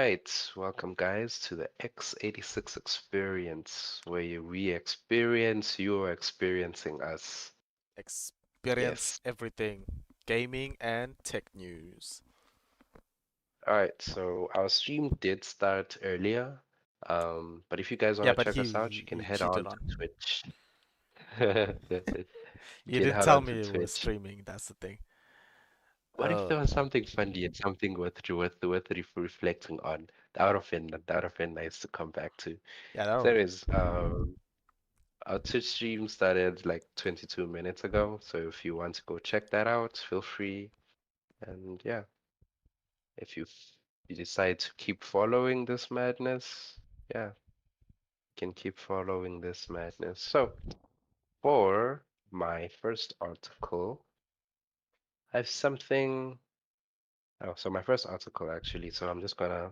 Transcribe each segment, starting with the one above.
right, welcome guys to the x86 experience, where we experience you're experiencing us. Experience Yes. everything, gaming and tech news. All right, so our stream did start earlier, but if you guys want Yeah, to but check he us out, you can he head cheated on on. to Twitch. You You can didn't head tell on to me it was Twitch. streaming. That's the thing. What if Oh, there was something funny and something worth reflecting on? That would have been nice to come back to. yeah, that There would. is our Twitch stream started like 22 minutes ago, so if you want to go check that out, feel free. And yeah, if you decide to keep following this madness, yeah, you can keep following this madness. So for my first article, I have something. Oh, so my first article actually, so I'm just gonna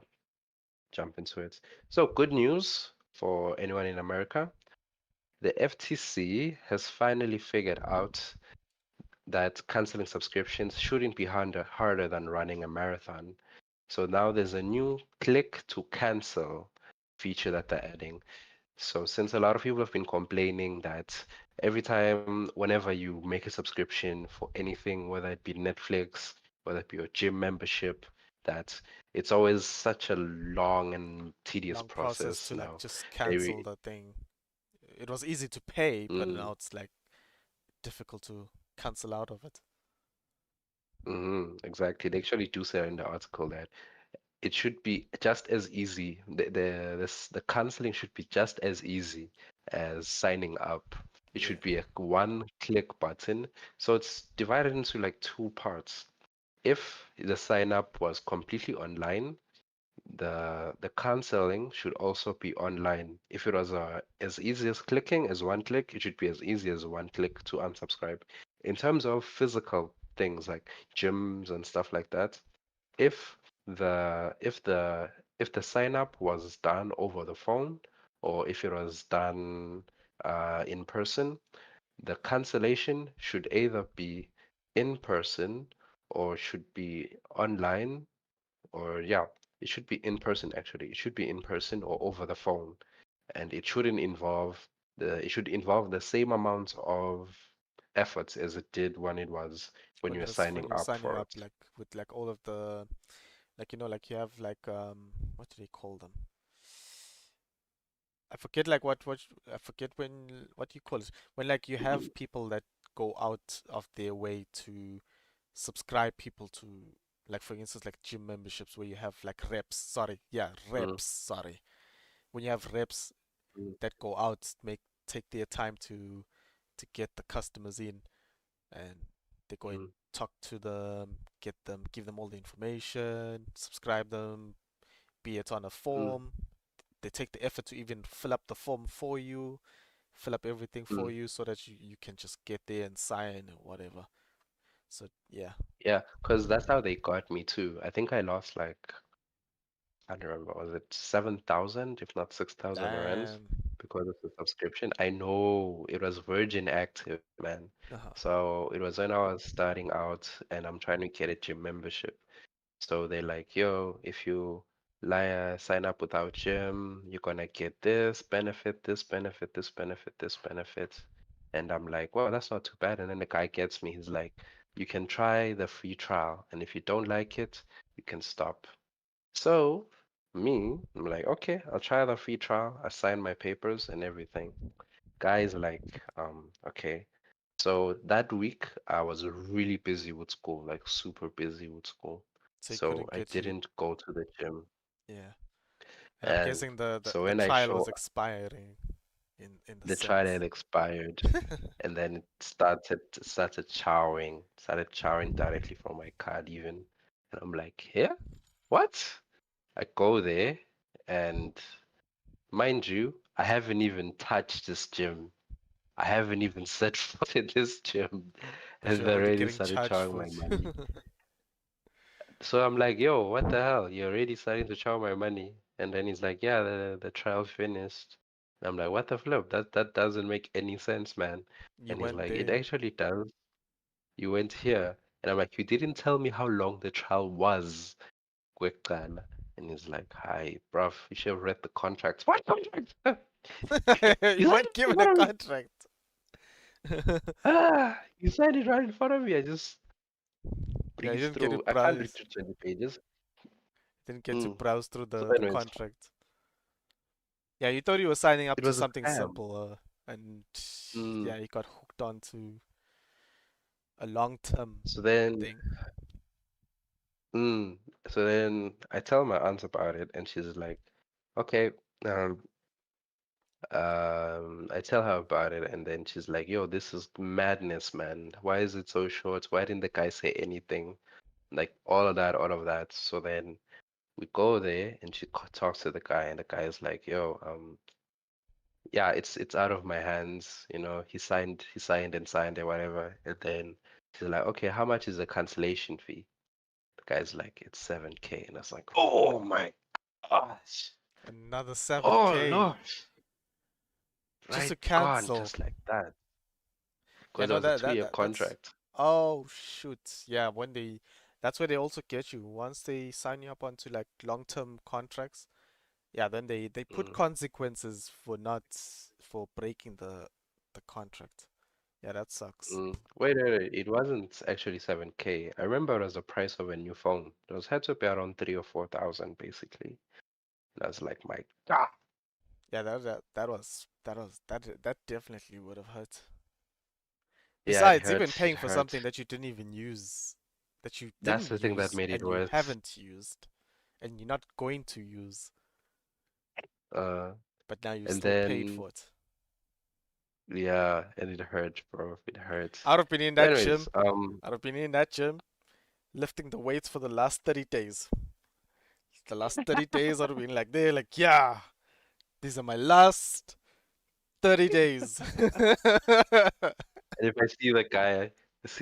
jump into it. So good news for anyone in America. The FTC has finally figured out that canceling subscriptions shouldn't be harder than running a marathon. So now there's a new click to cancel feature that they're adding. So since a lot of people have been complaining that every time, whenever you make a subscription for anything, whether it be Netflix, whether it be your gym membership, that it's always such a long and tedious Long process process to like now. just They, cancel the thing. It was easy to pay, but mm, now it's like difficult to cancel out of it. exactly. They actually do say in the article that it should be just as easy. The counseling should be just as easy as signing up. It Yeah, should be a one-click button. So it's divided into like two parts. If the sign up was completely online, the counseling should also be online. If it was as easy as clicking as one click, it should be as easy as one click to unsubscribe. In terms of physical things like gyms and stuff like that, if the if the if the sign up was done over the phone or if it was done in person, the cancellation should either be in person or should be online, or yeah, it should be in person actually. It should be in person or over the phone, and it shouldn't involve it should involve the same amount of efforts as it did when it was when when you it were was signing when you're up signing for up, it. like with like all of the like like you have like what do they call them? I forget like what I forget when what you call it when like you have people that go out of their way to subscribe people to, like for instance like gym memberships where you have like reps, sorry, yeah, Mm, reps, sorry, when you have reps mm, that go out, take their time to get the customers in, and they go and mm, talk to them, get them, give them all the information, subscribe them, be it on a mm, form. They take the effort to even fill up the form for you, fill up everything for mm. you so that you can just get there and sign or whatever. So yeah. Yeah, because that's how they got me too. I think I lost like, I don't remember, was it 7,000, if not 6,000 rands Damn. because of the subscription? I know it was Virgin Active, man. Uh-huh. So it was when I was starting out and I'm trying to get a gym membership. So they're like, yo, if you sign up with our gym, you're gonna get this benefit, this benefit, this benefit, this benefit. And I'm like, well, that's not too bad. And then the guy gets me, he's like, you can try the free trial. And if you don't like it, you can stop. So I'm like, okay, I'll try the free trial. I sign my papers and everything. Guys like, okay. So that week I was really busy with school, like super busy with school. So he So couldn't I get you. didn't go to the gym. Yeah. And I'm And guessing the so the when I trial show was expiring in the the trial sense. had expired, and then it started chowing directly from my card even. And I'm like, yeah, what? I go there and mind you, I haven't even touched this gym. I haven't even set foot in this gym, But and you're they already already getting started charged charging for my it. money. So I'm like, yo, what the hell? You're already starting to charge my money. And then he's like, yeah, the trial's finished. And I'm like, what the flip? That doesn't make any sense, man. You And he's went like, it there. actually does. You went here. And I'm like, you didn't tell me how long the trial was, Kwekana. And he's like, "Hi, bruv, you should have read the contract." What contract? You You signed weren't it in given a front of me. contract. You signed it right in front of me. I just Yeah, you breezed didn't get to through. I can't read browse. through 20 pages. Didn't get to Mm. browse through So, the anyways, contract. Yeah, you thought you were signing up it to was a something scam. simple, and Mm. yeah, you got hooked onto a long-term So then, thing. mm, so then I tell my aunt about it, and she's like, "Okay." Um, I tell her about it, and then she's like, "Yo, this is madness, man. Why is it so short? Why didn't the guy say anything?" Like all of that, all of that. So then we go there, and she talks to the guy, and the guy is like, "Yo, yeah, it's out of my hands. He signed and signed or whatever." And then she's like, "Okay, how much is the cancellation fee?" The guy's like, "It's 7K." And I was like, "Oh my gosh. Another Oh 7K Lord." just to Right gone cancel. just like that. Yeah, Because it no, was a that 2-year that's. contract. Oh shoot. Yeah, that's where they also get you. Once they sign you up onto like long-term contracts, yeah, then they put Mm, consequences for not for breaking the contract. Yeah, that sucks. mm. Wait. It wasn't actually 7K. I remember it was the price of a new phone. It was had to be around 3 or 4 thousand basically. And I was like, my God. Yeah, that definitely would have hurt. Yeah, it Besides, even hurt. It paying for hurt. something that you didn't even use, that you That's didn't the thing that use made it and you worse. haven't used and you're not going to use, Uh, but now you and still paid then for it. yeah, and it hurt, bro. It hurt. I'd have been in But that anyways, gym. I'd have been in that gym lifting the weights for the last 30 days. The last 30 days I'd have been like there, like, yeah, these are my last 30 days. and if I see the guy is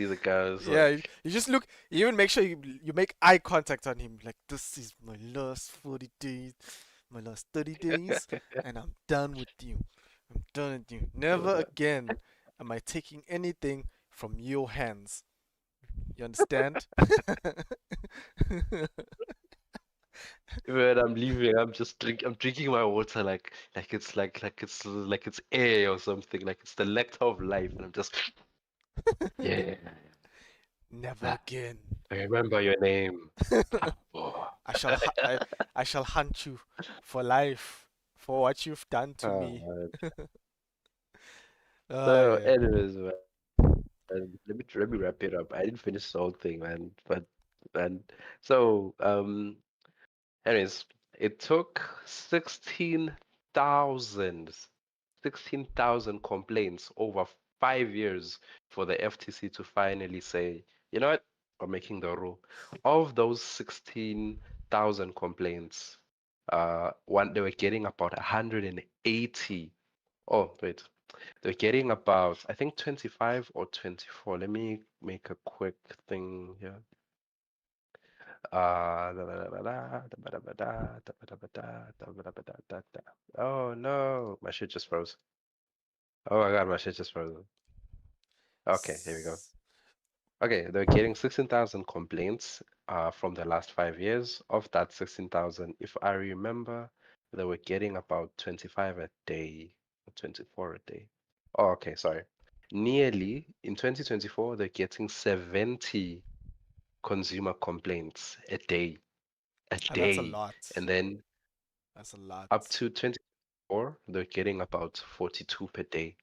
Yeah, you like, you just look, you even make sure you make eye contact on him. Like, this is my last 40 days, my last 30 days, and I'm done with you. I'm done with you. Never again am I taking anything from your hands. You understand? when I'm leaving, I'm drinking my water like it's air or something, like it's the nectar of life, and I'm just yeah. Never I again. remember your name. Bravo. I shall hu- I shall hunt you for life for what you've done to me. Oh, Oh so, yeah. anyways, man, let me wrap it up. I didn't finish the whole thing, man. But man, so anyways, it took 16,000, 16,000 complaints over 5 years for the FTC to finally say, you know what, we're making the rule. Of those 16,000 complaints, they were getting about 180. Oh, wait. They're getting about, I think, 25 or 24. Let me make a quick thing here. Oh no, my shit just froze. Oh my God, my shit just froze. Okay, here we go. S- Okay, they're getting 16,000 complaints from the last 5 years. Of that 16,000, if I remember, they were getting about 25 a day, or 24 a day. Oh, okay, sorry. Nearly in 2024, they're getting 70 consumer complaints a day, a And that's a day. lot. And then That's a lot. up to 24, they're getting about 42 per day.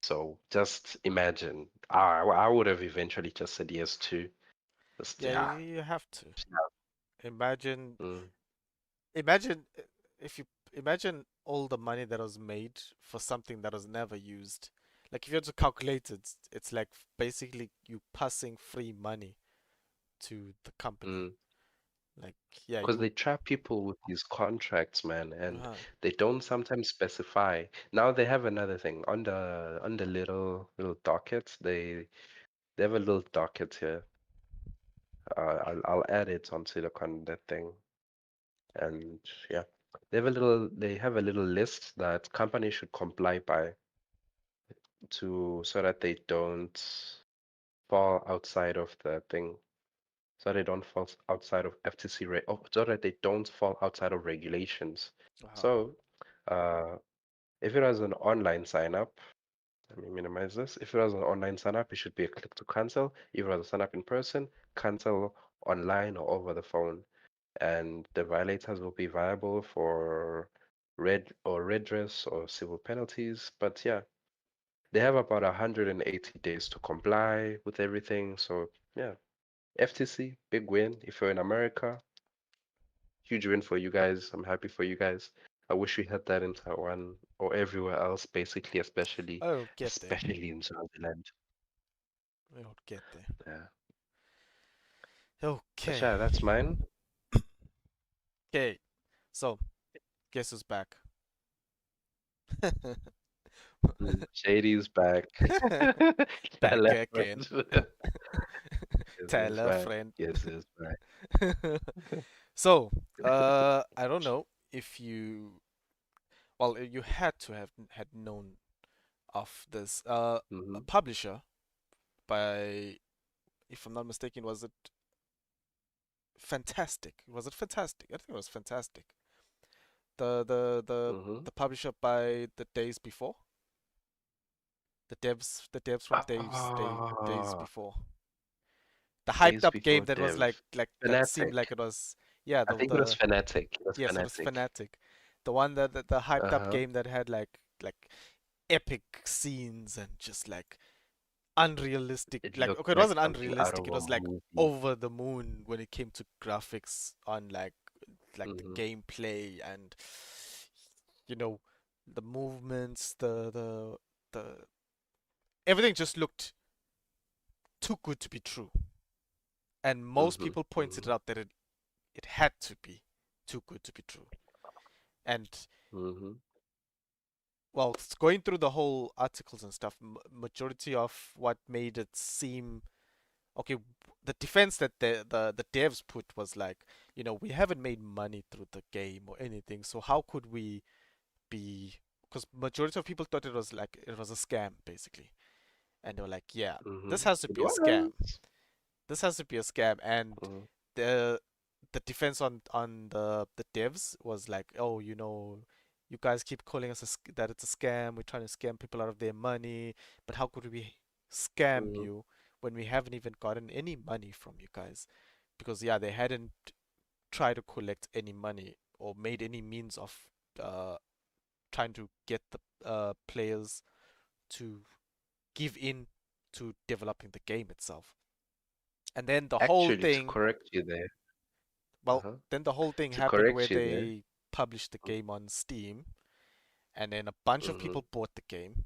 So just imagine, I would have eventually just said yes to just, Yeah, yeah. you have to. Yeah. Imagine Mm, imagine if you imagine all the money that was made for something that was never used. Like if you had to calculate it, it's like basically you passing free money to the company. mm. Like yeah, Because you they trap people with these contracts, man, and uh they don't sometimes specify. Now they have another thing on the little docket. They have a little docket here. I'll add it onto the thing, and yeah, they have a little list that companies should comply by so that they don't fall outside of the thing. so they don't fall outside of FTC so that they don't fall outside of regulations. Uh-huh. So, uh, if it was an online sign up, let me minimize this. If it was an online sign up, it should be a click to cancel. If it was a sign up in person, cancel online or over the phone. And the violators will be viable for redress or civil penalties. But yeah, they have about 180 days to comply with everything. So yeah, FTC, big win. If you're in America, huge win for you guys. I'm happy for you guys. I wish we had that in Taiwan or everywhere else, basically, I'll get there. especially in Swaziland. I'll get there. Yeah. But Okay. yeah, that's mine. Okay. So, guess who's back? Shady's back. Back Tell a again. friend. Yes, Tell it's a back. friend. Yes, it's back. So, I don't know if you, well, you had to have had known of this. A Mm-hmm. publisher by, if I'm not mistaken, was it Fantastic? Was it Fantastic? I think it was Fantastic. Mm-hmm. The publisher by the days before. The devs from days Ah, before. The hyped days up game before that was Dev. that seemed like Fanatic. it was, yeah, I think it was Fanatic. It was yes, it was Fanatic. Fanatic. The one the hyped up Uh-huh. game that had like epic scenes and just like unrealistic, It like, looked okay, it like wasn't something out unrealistic, of it a was like movie. over the moon when it came to graphics on like the Mm-hmm. gameplay and you know the movements, the everything just looked too good to be true. And most Mm-hmm. people pointed Mm-hmm. out that it had to be too good to be true. And Mm-hmm. well, going through the whole articles and stuff, majority of what made it seem okay, the defense that the devs put was like, we haven't made money through the game or anything, so how could we be? Because majority of people thought it was a scam basically, and they were like, yeah, Mm-hmm. this has to It be a scam. was. This has to be a scam, and Mm-hmm. the the defense on the devs was like, oh, you guys keep calling us that it's a scam. We're trying to scam people out of their money, but how could we scam Mm-hmm. you when we haven't even gotten any money from you guys? Because yeah, they hadn't tried to collect any money or made any means of uh, trying to get the players to give in to developing the game itself. And then the whole Actually, to thing, correct you there. well, Uh-huh. then the whole thing To happened where correct you there. they published the game on Steam, and then a bunch of Mm-hmm. people bought the game,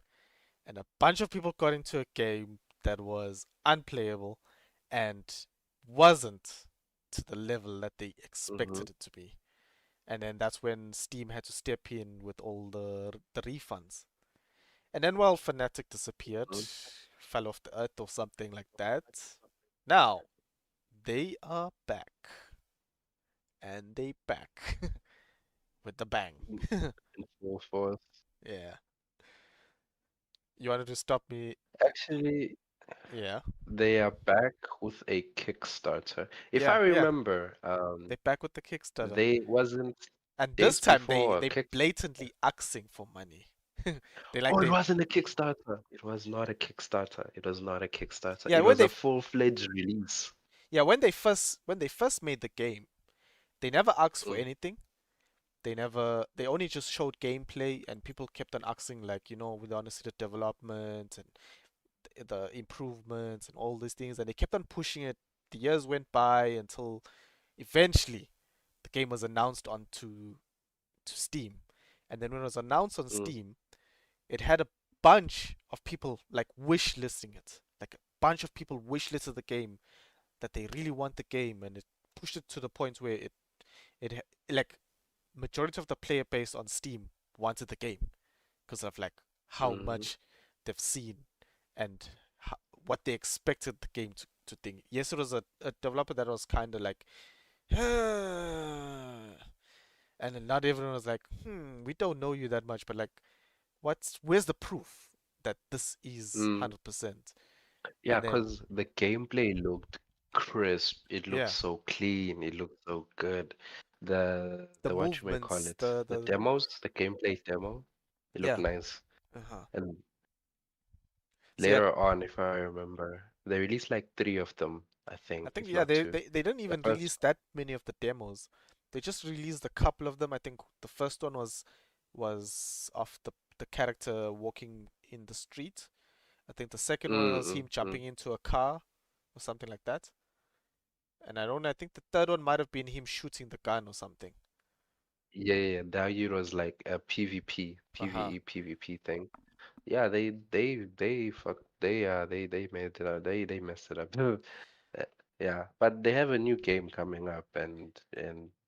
and a bunch of people got into a game that was unplayable and wasn't to the level that they Mm-hmm. expected it to be. And then that's when Steam had to step in with all the refunds. And then while Fnatic disappeared, Mm-hmm. fell off the earth or something like that, now they are back. And they back with the bang. In full force. Yeah. You wanted to stop me? Actually, Yeah. they are back with a Kickstarter. If I Yeah, yeah. remember, They back with the Kickstarter. they wasn't And this days time before they Kick. blatantly asking for money. They like Oh, it they wasn't a Kickstarter. It was not a Kickstarter. It was not a Kickstarter. yeah, It was a full-fledged release. when they first made the game, they never asked for Mm, anything. They only just showed gameplay and people kept on asking like, we want to see the development and the improvements and all these things, and they kept on pushing it. The years went by until eventually the game was announced to Steam. And then when it was announced on mm, Steam, it had a bunch of people like wish listing it. Like a bunch of people wish listed the game that they really want the game, and it pushed it to the point where like majority of the player base on Steam wanted the game because of like how mm, much they've seen and how, what they expected the game to think. Yes, it was a developer that was kind of like, and then not everyone was like, we don't know you that much, but like, where's the proof that this is mm. 100%? Yeah, And then because the gameplay looked crisp. It looks Yeah, so clean. It looks so good. the The what you may call movements, it, the the demos, the gameplay demo. It looked yeah. nice. Uh-huh. And So yeah, later on, if I remember, they released like three of them, I I think, think if yeah not two. they didn't The even first, release that many of the demos. They just released a couple of them. I think the first one was of the character walking in the street. I think the second one was him mm. jumping into a car or something like that. And I think the third one might have been him shooting the gun or something. Yeah, yeah, yeah, that year was like a PvP, Uh-huh. PvE, PvP thing. Yeah, they fuck they made it up. They messed it up. Uh, Yeah, but they have a new game coming up, and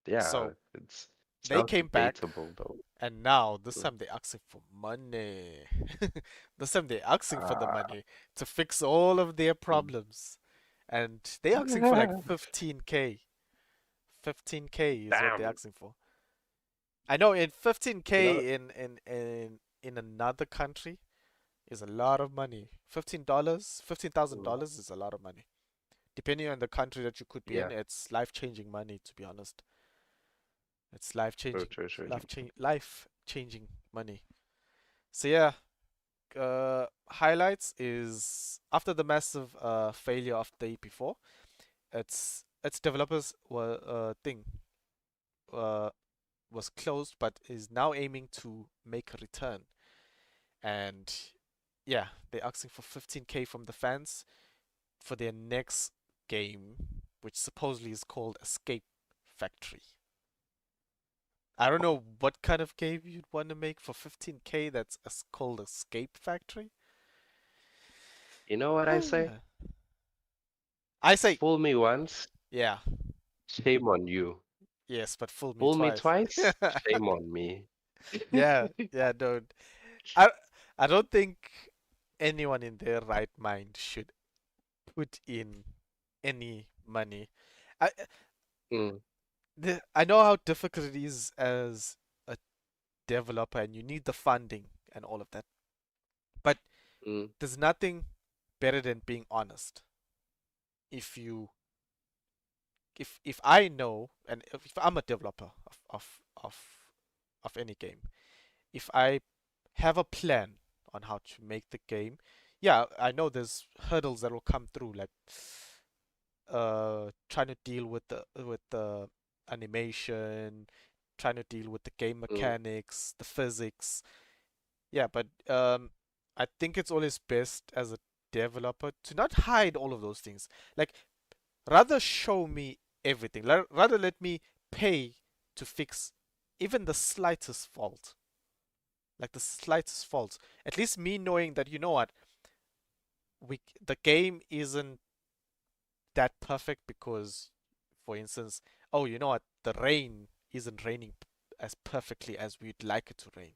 yeah, So it's they now came back, debatable though. and now this Mm. time they're asking for money. This time they're asking for the Ah, money to fix all of their mm. problems. And they're asking for like 15K. 15K is what they're Damn. asking for. I know in You know, 15K in another country is a lot of money. $15, mm, $15,000 is a lot of money. Depending on the country that you could be in, yeah, it's life-changing money, to be honest. It's true, life-changing, true, true, true. life-changing money. So yeah, highlights is after the massive failure of the day before, its developers were thing uh, was closed, but is now aiming to make a return. And yeah, they're asking for 15K from the fans for their next game, which supposedly is called Escape Factory. I don't know what kind of game you'd want to make for 15K that's called Escape Factory. You know what I say? I say, Fool me once, yeah, shame on you. yes, but fool me Fool me twice. twice, shame on me. Yeah, yeah, dude. I I don't think anyone in their right mind should put in any money. I Mm, I know how difficult it is as a developer, and you need the funding and all of that. But mm, there's nothing better than being honest. If you if I know, and if I'm a developer of of any game, if I have a plan on how to make the game, yeah, I know there's hurdles that will come through, like trying to deal with the animation, trying to deal with the game mm, mechanics, the physics. Yeah, but I think it's always best as a developer to not hide all of those things. Like rather show me everything. Rather let me pay to fix even the slightest fault. Like the slightest faults. At least me knowing that you know what, the game isn't that perfect because, for instance, oh, you know what, the rain isn't raining as perfectly as we'd like it to rain,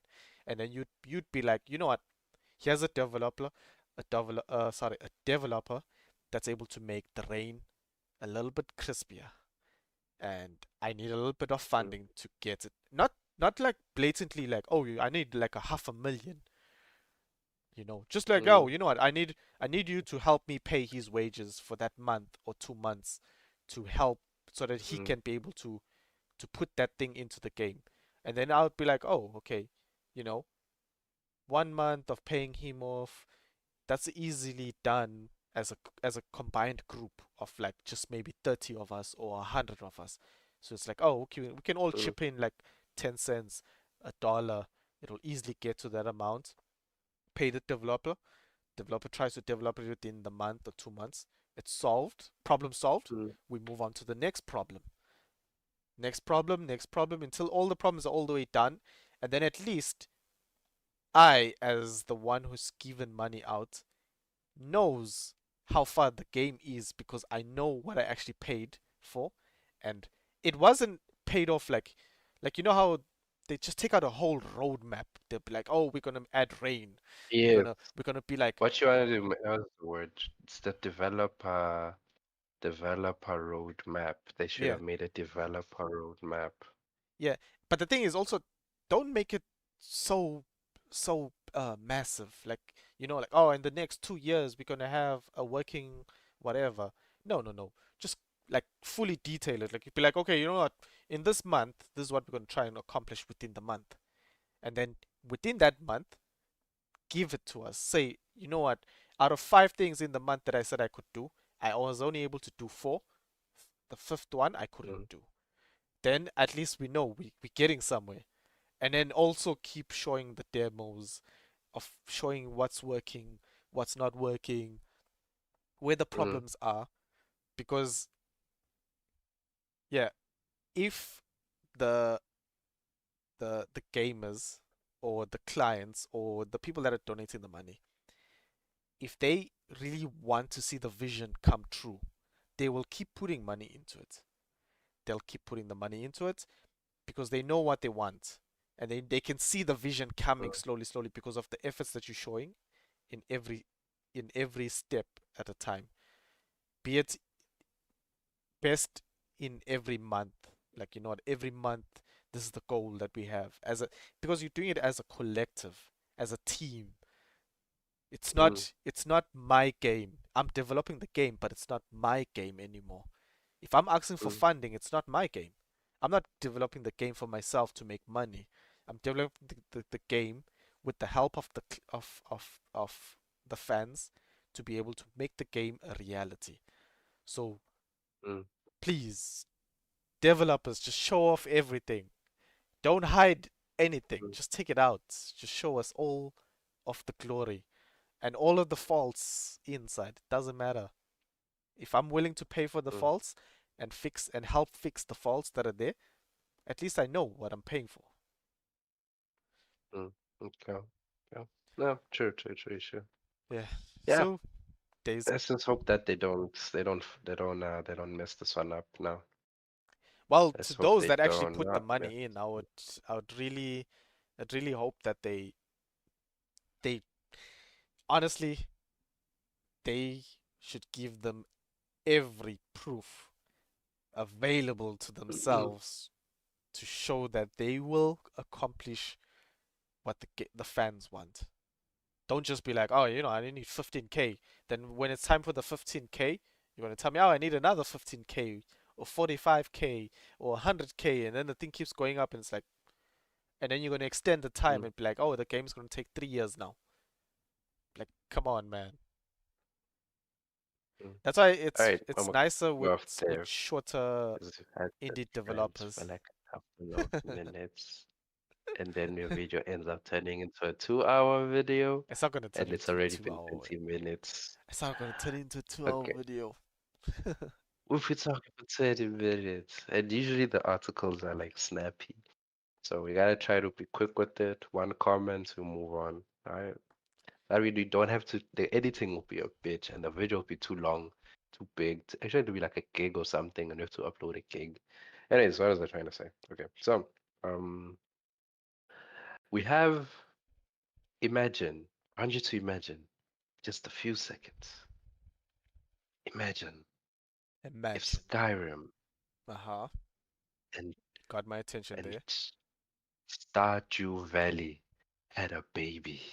and then you'd be like, you know what, here's a developer that's able to make the rain a little bit crispier, and I need a little bit of mm, funding to get it. Not like blatantly like, oh, I need like a half a million. Just like, oh, mm, you know what, I need you to help me pay his wages for that month or 2 months to help so that he mm, can be able to put that thing into the game. And then I'll be like, oh, okay, you know, 1 month of paying him off, that's easily done as a combined group of like just maybe 30 of us or 100 of us. So it's like, oh, okay, we can all mm, chip in like 10 cents, a dollar. It'll easily get to that amount. Pay the developer tries to develop it within the month or 2 months. It's solved, problem solved. mm, We move on to the next problem until all the problems are all the way done. And then at least I, as the one who's given money out, knows how far the game is because I know what I actually paid for. And it wasn't paid off like you know how they just take out a whole roadmap. They'll be like, oh, we're gonna add rain. We're yes. gonna we're gonna be like, What you want to do? What's the word? It's the developer roadmap. They should yeah, have made a developer roadmap. yeah. But the thing is also, don't make it so massive. Like, like, oh, in the next 2 years we're gonna have a working whatever. No, no, no. like fully detail it. Like you'd be like, okay, you know what? In this month, this is what we're gonna try and accomplish within the month, and then within that month, give it to us. Say, you know what? Out of 5 things in the month that I said I could do, I was only able to do four. The fifth one I couldn't mm, do. Then at least we know we're getting somewhere. And then also keep showing the demos of showing what's working, what's not working, where the mm, problems are. Because, yeah, if the the gamers or the clients or the people that are donating the money, if they really want to see the vision come true, they will keep putting money into it. They'll keep putting the money into it because they know what they want. And they can see the vision coming mm, slowly, slowly because of the efforts that you're showing in every step at a time. Be it best in every month. Like you know what, every month this is the goal that we have as a because you're doing it as a collective, as a team. mm, It's not my game. I'm developing the game, but it's not my game anymore. If I'm asking for mm, funding, it's not my game. I'm not developing the game for myself to make money. I'm developing the game with the help of of the fans to be able to make the game a reality. So mm, please, developers, just show off everything. Don't hide anything. mm, Just take it out. Just show us all of the glory and all of the faults inside. It doesn't matter. If I'm willing to pay for the mm, faults and fix and help fix the faults that are there, at least I know what I'm paying for. mm. Okay. Yeah. No, true, true, true, true. Yeah. Yeah. So days. Let's just hope that they don't mess this one up now. Well, to Let's hope those they that actually don't put the not mess money in, this one. I'd really hope that they honestly they should give them every proof available to Mm, themselves to show that they will accomplish what the fans want. Don't just be like, oh, you know, I need 15K. Then when it's time for the 15K, you're gonna tell me, oh, I need another 15K or 45K or 100K, and then the thing keeps going up, and it's like, and then you're gonna extend the time mm, and be like, oh, the game's gonna take 3 years now. Like, come on, man. mm. That's why All right, I'm it's gonna nicer go off with there shorter because we've had this indie rant for developers. like a couple of minutes, and then your video ends up turning into a 2-hour video, It's not gonna turn and it's into a already two been hour. 20 minutes. It's not gonna turn into a 2 hour Okay, video. we've been talking for 20 minutes, and usually the articles are like snappy. So we gotta try to be quick with it. One comment, we move on. All right. That way we don't have to. The editing will be a bitch, and the video will be too long, too big. Actually, it'll be like a gig or something, and you have to upload a gig. Anyways, what was I trying to say? Okay, so we have imagine. I want you to imagine just a few seconds. Imagine if Imagine. Skyrim Uh-huh. and Got my attention and there. Stardew Valley had a baby.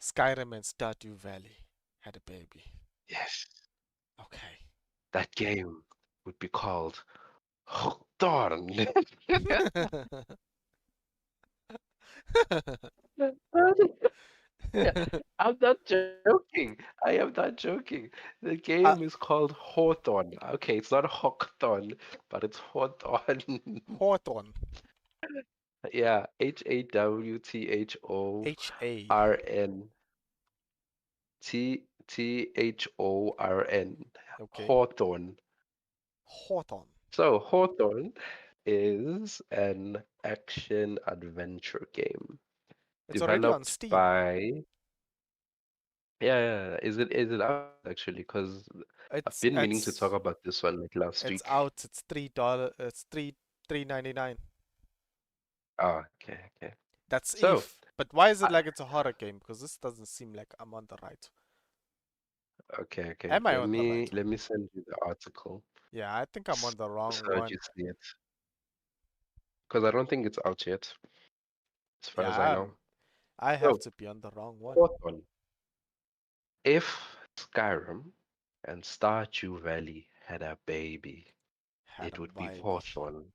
Skyrim and Stardew Valley had a baby. Yes, Okay. that game would be called Hawthorne. Yeah, I'm not joking. I am not joking. The game uh, is called Hawthorne. Okay, it's not Hawthorne, but it's Hawthorne. Hawthorne. Yeah, Hawthorn. H-A. Thorn. Okay. Hawthorne. Hawthorne. So Hawthorne is an action adventure game It's already on developed Steam. by yeah. Is it out actually? Because I've It's been meaning to talk it's about this one like last it's week. out. It's $3. It's three 99. Okay, okay. That's So, if. But why is it I, like it's a horror game? Because this doesn't seem like I'm on the right. okay, okay. Am I Let on the me right one? let me send you the article Yeah, I think I'm on the wrong so that you one. see it. Because I don't think it's out yet, as far as I Yeah, know. I have So, to be on the wrong one. Hawthorne. If Skyrim and Stardew Valley had a baby, Had it a would be baby. Hawthorne.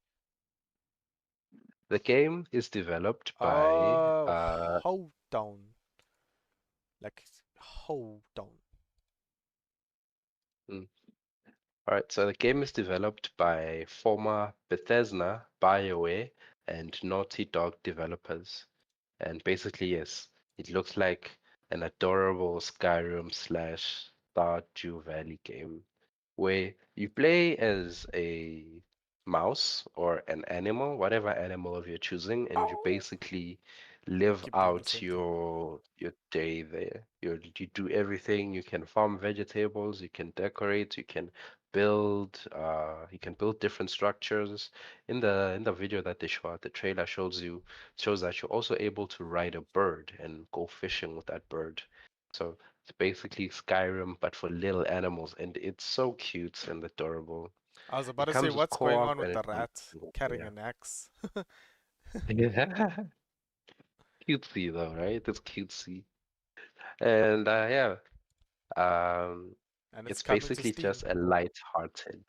The game is developed by Hold down. Like, hold down. mm, all right, so the game is developed by former Bethesda, BioWare, and Naughty Dog developers. And basically, yes, it looks like an adorable Skyrim slash Stardew Valley game where you play as a mouse or an animal, whatever animal of your choosing, and you basically I live keep doing the out same thing. your day there. You do everything. You can farm vegetables, you can decorate, you can build different structures. In the video that they show out, the trailer shows that you're also able to ride a bird and go fishing with that bird. So it's basically Skyrim, but for little animals, and it's so cute and adorable. I was about It to say, comes with what's going co-op on with and the it comes rat with single carrying player. an axe? Yeah. Cutesy though, right? It's cutesy. And yeah, um, And it's it's coming to basically Steam. just a light-hearted.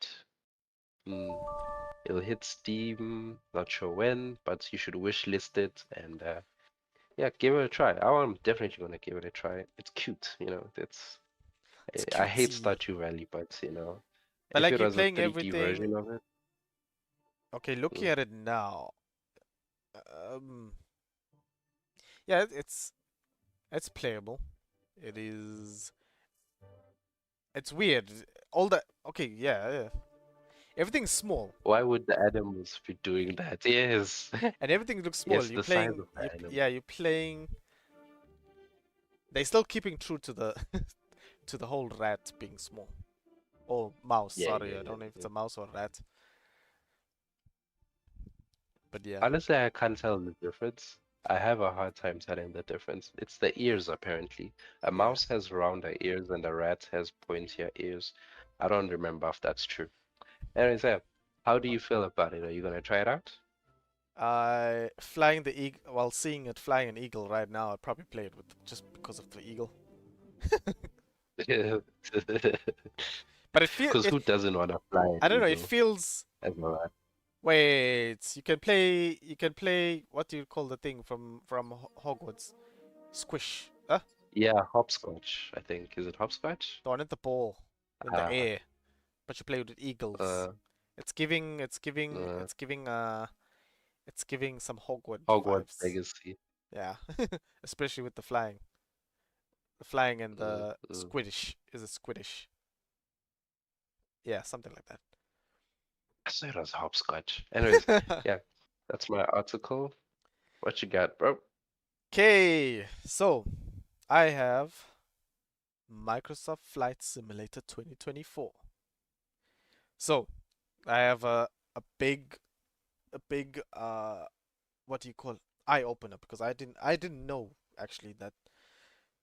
Mm, it'll hit Steam, not sure when, but you should wish list it and yeah, give it a try. I'm definitely gonna give it a try. It's cute, It's It's I hate cutesy. Stardew Valley, but But if like it you're was a playing 3D everything. version of it, Okay, looking mm, at it now. Um, yeah, it's playable. It is. It's weird. All the okay, yeah, yeah. Everything's small, why would the animals be doing that? Yes, and everything looks small. yes, You're the size playing. of the animal. Yeah, you're playing. They're still keeping true to the to the whole rat being small. Or mouse. Yeah, Sorry, yeah, I yeah, don't know if it's yeah. a mouse or a rat. But yeah. Honestly, I can't tell the difference. I have a hard time telling the difference. It's the ears, apparently. A Yeah. mouse has rounder ears and a rat has pointier ears. I don't remember if that's true. Anyways, yeah, how do you feel about it? Are you gonna try it out? I flying the eagle while seeing it flying an eagle right now. I'd probably play it with just because of the eagle. But it feel Because it. who doesn't want to fly an I don't know. It eagle feels. as a rat? Wait. You can play. You can play. What do you call the thing from Hogwarts? Squish. Yeah, hopscotch, I think. Is it hopscotch? The one at the ball in the Uh, air. But you play with eagles. uh, It's giving. It's giving. uh, It's giving. It's giving some Hogwarts Hogwarts vibes. Legacy. Yeah. Especially with the flying. The flying and Mm, the mm. squiddish. Is it squiddish? Yeah, something like I thought it was hopscotch. Anyways, that. yeah, that's my article. What you got, bro? Okay, so I have Microsoft Flight Simulator 2024. So I have a big what do you call it? Eye opener because I didn't know actually that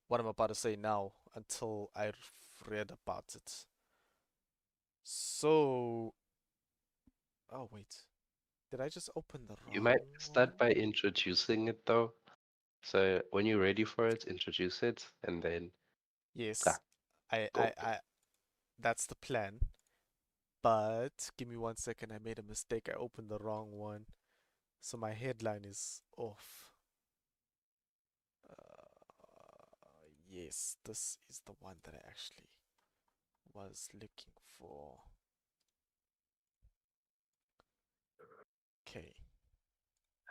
what I'm about to say now until I read about it. So oh wait, did I just open the You wrong might one? start by introducing it though. So when you're ready for it, introduce it, and then Yes, ah, I go. I I that's the plan. But give me 1 second, I made a mistake. I opened the wrong one. So my headline is off. Yes, this is the one that I actually was looking for. Okay.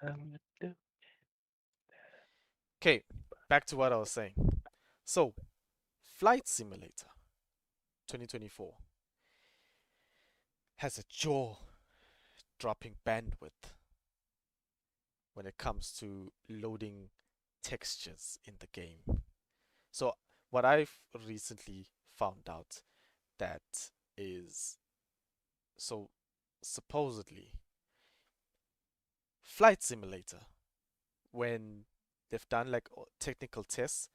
Um, Okay, back to what I was saying. So, Flight Simulator 2024 has a jaw dropping bandwidth when it comes to loading textures in the game. So, what I've recently found out that is so supposedly Flight Simulator, when they've done like technical tests,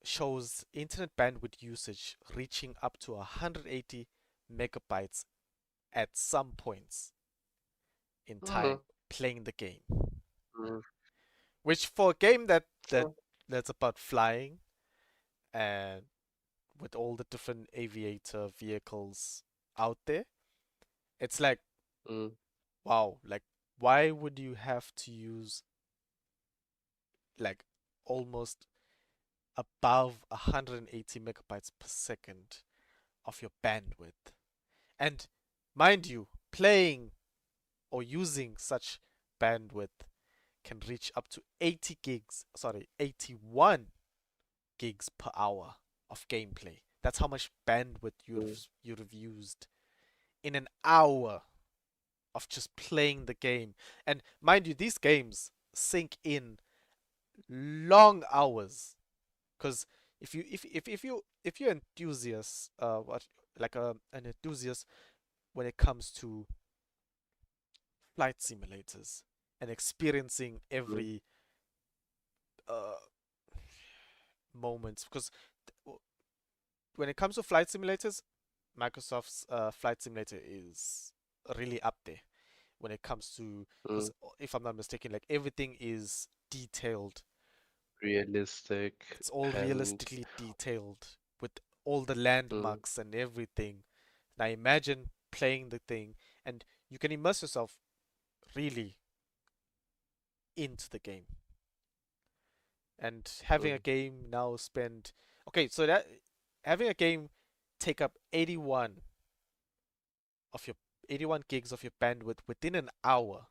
shows internet bandwidth usage reaching up to 180 megabytes at some points in mm, time playing the game. mm, Which for a game that that mm. that's about flying and with all the different aviator vehicles. out there. It's like, mm, wow, like why would you have to use like almost above 180 megabytes per second of your bandwidth? And mind you, playing or using such bandwidth can reach up to 80 gigs, sorry, 81 gigs per hour of gameplay. That's how much bandwidth mm, you'd have used in an hour of just playing the game. And mind you, these games sink in long hours because if you're enthusiast, what like an enthusiast when it comes to flight simulators and experiencing mm, every uh moment, because when it comes to flight simulators, Microsoft's flight simulator is really up there when it comes to, because mm. if I'm not mistaken, like everything is detailed. Realistic It's all and realistically detailed with all the mm, landmarks and everything. Now imagine playing the thing and you can immerse yourself really into the game. And having a mm, game now spend, okay, so that having a game take up 81 gigs of your bandwidth within an hour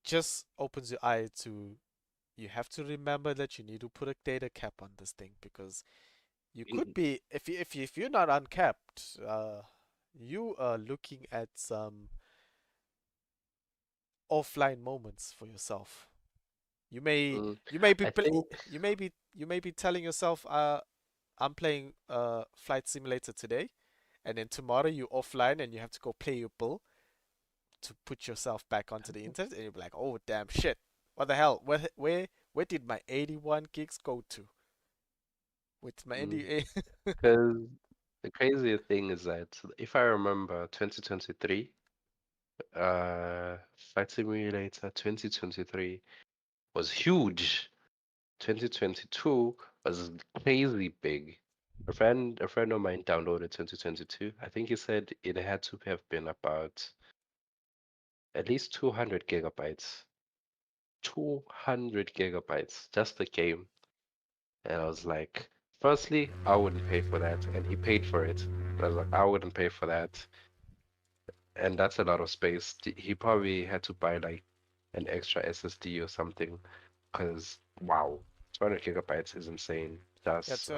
just opens your eye to, you have to remember that you need to put a data cap on this thing because you could mm, be, if you're not uncapped, you are looking at some offline moments for yourself. You may mm. you may be I think you may be telling yourself, I'm playing Flight Simulator today, and then tomorrow you're offline and you have to go pay your bill to put yourself back onto the internet, and you'll be like, oh damn shit, what the hell? Where did my 81 gigs go to? With my NDA? because the crazier thing is that if I remember 2023, uh, Flight Simulator 2023 was huge. 2022 was crazy big. A friend of mine downloaded 2022. I think he said it had to have been about at least 200 gigabytes. 200 gigabytes, just the game. And I was like, firstly, I wouldn't pay for that. And he paid for it. And I was like, I wouldn't pay for that. And that's a lot of space. He probably had to buy like an extra SSD or something. Because, wow, 200 gigabytes is insane. Yeah, Just